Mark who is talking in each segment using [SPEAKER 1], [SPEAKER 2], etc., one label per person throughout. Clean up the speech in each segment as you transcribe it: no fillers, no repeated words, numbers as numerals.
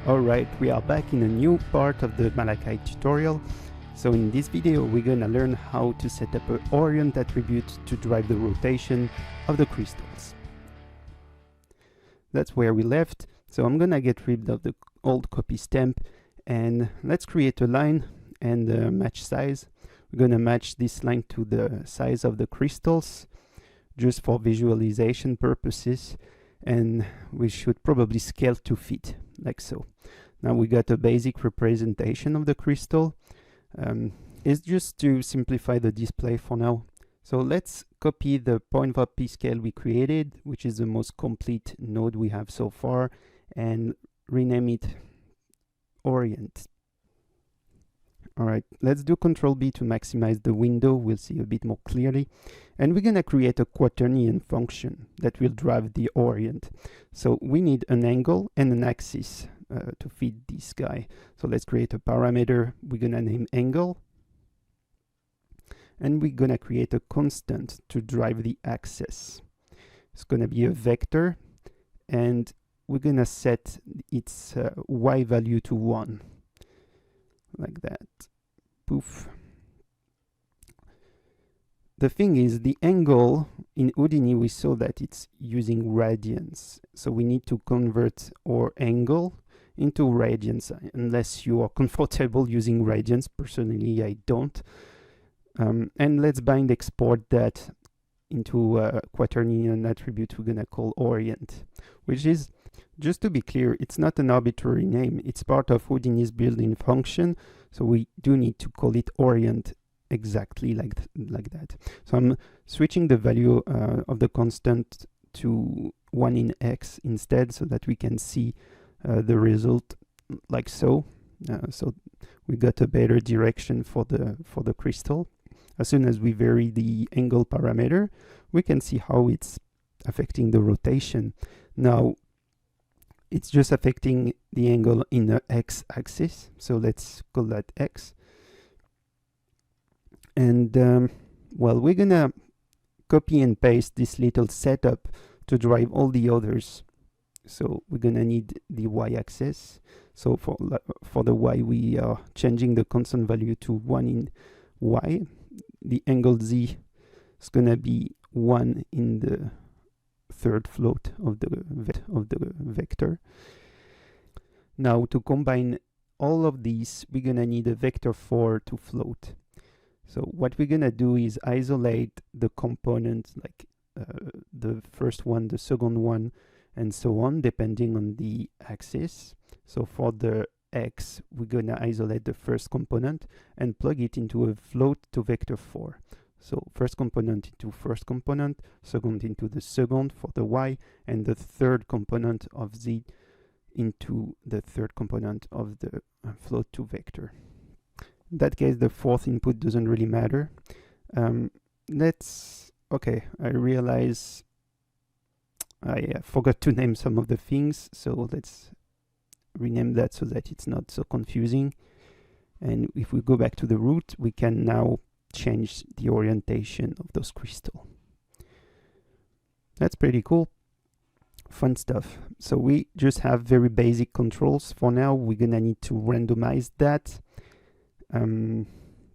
[SPEAKER 1] Alright, we are back in a new part of the Malachite tutorial. So in this video we're gonna learn how to set up an orient attribute to drive the rotation of the crystals. That's where we left, so I'm gonna get rid of the old copy stamp and let's create a line and match size. We're gonna match this line to the size of the crystals just for visualization purposes, and we should probably scale to fit, like so. Now we got a basic representation of the crystal. It's just to simplify the display for now. So let's copy the point of p scale we created, which is the most complete node we have so far, and rename it orient. Alright, let's do Ctrl B to maximize the window. We'll see a bit more clearly. And we're going to create a quaternion function that will drive the orient. So we need an angle and an axis to feed this guy. So let's create a parameter. We're going to name angle. And we're going to create a constant to drive the axis. It's going to be a vector. And we're going to set its y value to 1. Like that. Poof. The thing is, the angle in Houdini, we saw that it's using radians. So we need to convert our angle into radians, unless you are comfortable using radians. Personally, I don't. And let's bind export that into a quaternion attribute we're going to call orient, which is, just to be clear, it's not an arbitrary name. It's part of Houdini's built-in function, so we do need to call it orient exactly like that. So I'm switching the value of the constant to 1 in x instead, so that we can see the result like so. So we got a better direction for the crystal. As soon as we vary the angle parameter, we can see how it's affecting the rotation. Now, it's just affecting the angle in the x-axis, so let's call that x. And well, we're gonna copy and paste this little setup to drive all the others. So we're gonna need the y-axis. So for the y, we are changing the constant value to 1 in y. The angle z is gonna be 1 in the third float of the vector. Now to combine all of these, we're gonna need a vector 4 to float. So what we're gonna do is isolate the components, like the first one, the second one, and so on, depending on the axis. So for the x, we're gonna isolate the first component and plug it into a float to vector 4. So first component into first component, second into the second for the y, and the third component of z into the third component of the float to vector. In that case, the fourth input doesn't really matter. Okay, I realize I forgot to name some of the things, so let's rename that so that it's not so confusing. And if we go back to the root, we can now change the orientation of those crystals. That's pretty cool. Fun stuff. So we just have very basic controls. For now, we're gonna need to randomize that.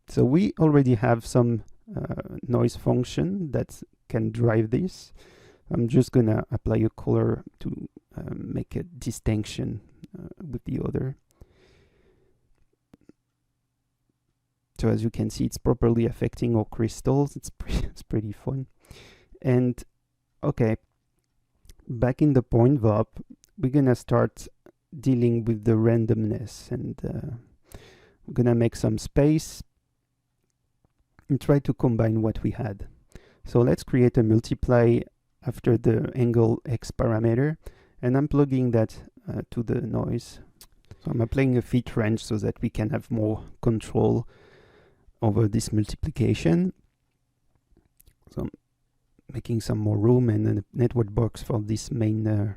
[SPEAKER 1] So we already have some noise function that can drive this. I'm just gonna apply a color to make a distinction with the other. So as you can see, it's properly affecting our crystals. It's pretty fun. And okay, back in the point VOP, we're gonna start dealing with the randomness, and we're gonna make some space and try to combine what we had. So let's create a multiply after the angle x parameter, and I'm plugging that to the noise. So I'm applying a fit range so that we can have more control over this multiplication. So I'm making some more room and a network box for this main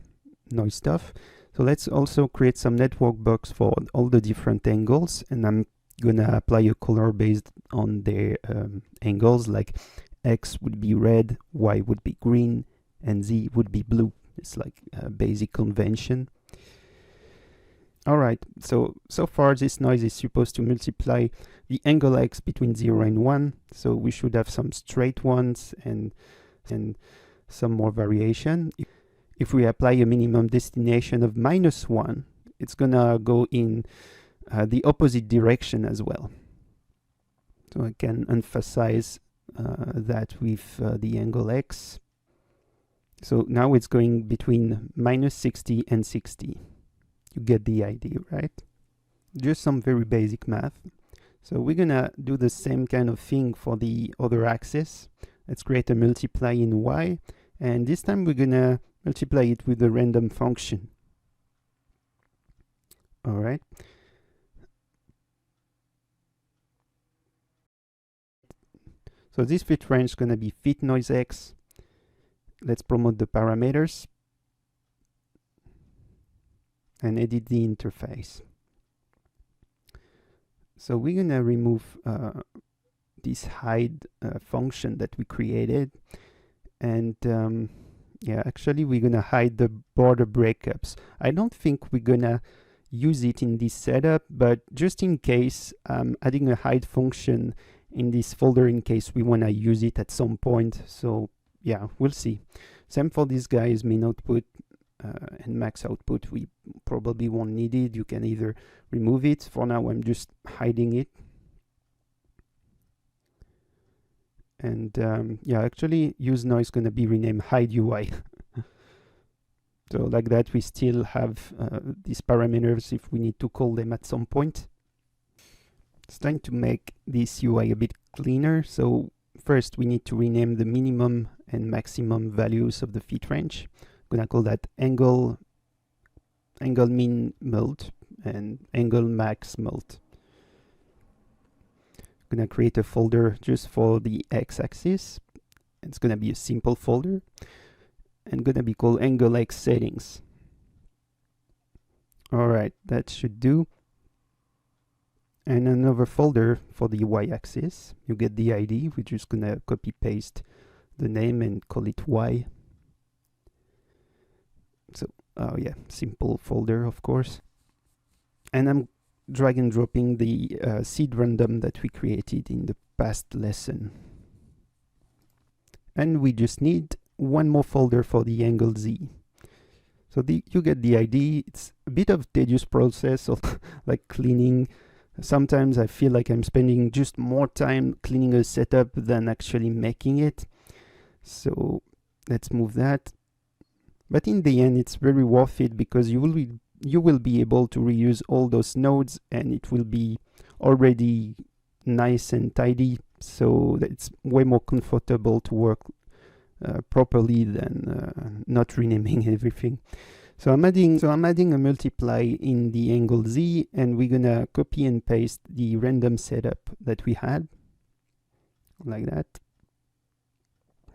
[SPEAKER 1] noise stuff. So let's also create some network box for all the different angles, and I'm gonna apply a color based on their angles, like x would be red, y would be green, and z would be blue. It's like a basic convention. Alright, so far this noise is supposed to multiply the angle x between 0 and 1, so we should have some straight ones and some more variation. If we apply a minimum destination of -1, it's gonna go in the opposite direction as well. So I can emphasize that with the angle x. So now it's going between -60 and 60. You get the idea, right? Just some very basic math. So we're gonna do the same kind of thing for the other axis. Let's create a multiply in y, and this time we're gonna multiply it with a random function. All right. So this fit range is gonna be fit noise x. Let's promote the parameters and edit the interface. So we're gonna remove this hide function that we created, and yeah, actually we're gonna hide the border breakups. I don't think we're gonna use it in this setup, but just in case, I'm adding a hide function in this folder in case we wanna use it at some point. So yeah, we'll see. Same for these guys, min output and max output. We probably won't need it. You can either remove it. For now, I'm just hiding it. And yeah, actually, use noise is going to be renamed hide UI. So like that, we still have these parameters if we need to call them at some point. It's time to make this UI a bit cleaner. So first, we need to rename the minimum and maximum values of the fit range. I'm gonna call that angle min mult and angle max mult. I'm gonna create a folder just for the x-axis. It's gonna be a simple folder and gonna be called angle x settings. All right, that should do. And another folder for the y-axis. You get the ID. We're just gonna copy paste the name and call it y. So, oh yeah, simple folder, of course. And I'm drag and dropping the seed random that we created in the past lesson. And we just need one more folder for the angle z. So you get the idea. It's a bit of tedious process of like cleaning. Sometimes I feel like I'm spending just more time cleaning a setup than actually making it. So let's move that. But in the end, it's very worth it because you will be able to reuse all those nodes and it will be already nice and tidy. So that it's way more comfortable to work properly than not renaming everything. So I'm adding a multiply in the angle z, and we're gonna copy and paste the random setup that we had, like that.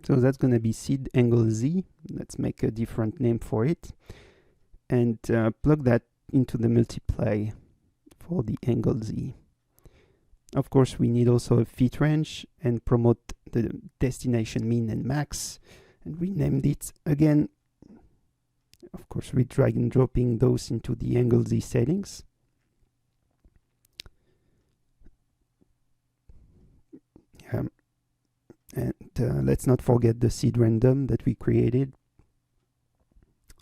[SPEAKER 1] So that's gonna be seed angle z. Let's make a different name for it, and plug that into the multiply for the angle z. Of course, we need also a fit range and promote the destination min and max, and we named it again. Of course, we're drag and dropping those into the angle z settings. And let's not forget the seed random that we created.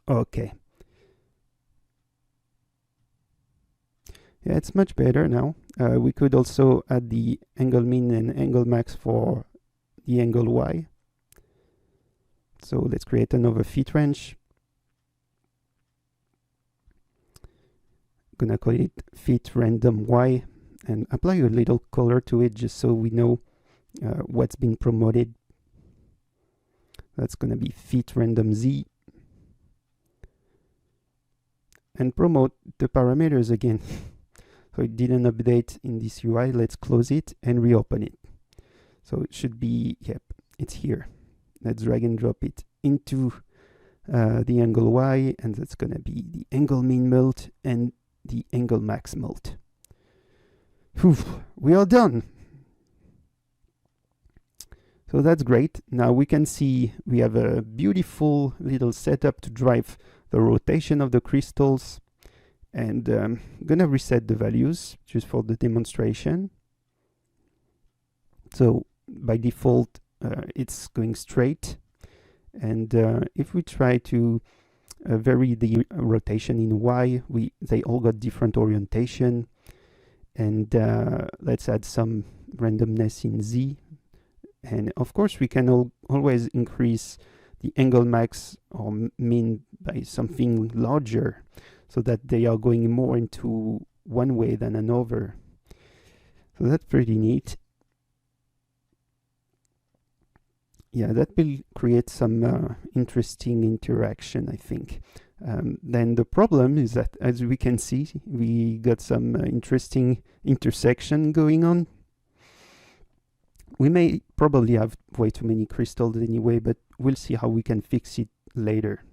[SPEAKER 1] Okay. Yeah, it's much better now. We could also add the angle min and angle max for the angle y. So let's create another fit range. Gonna call it fit random y and apply a little color to it just so we know what's being promoted. That's gonna be fit random z, and promote the parameters again. So it didn't update in this UI. Let's close it and reopen it. So it should be, yep, it's here. Let's drag and drop it into the angle y, and that's gonna be the angle min mult and the angle max mult. Whew, we are done. So that's great. Now we can see we have a beautiful little setup to drive the rotation of the crystals. And I'm gonna reset the values just for the demonstration. So by default, it's going straight. And if we try to vary the rotation in Y, they all got different orientation. And let's add some randomness in Z. And of course, we can always increase the angle max or min by something larger, so that they are going more into one way than another. So that's pretty neat. Yeah, that will create some interesting interaction, I think. Then the problem is that, as we can see, we got some interesting intersection going on. We may probably have way too many crystals anyway, but we'll see how we can fix it later.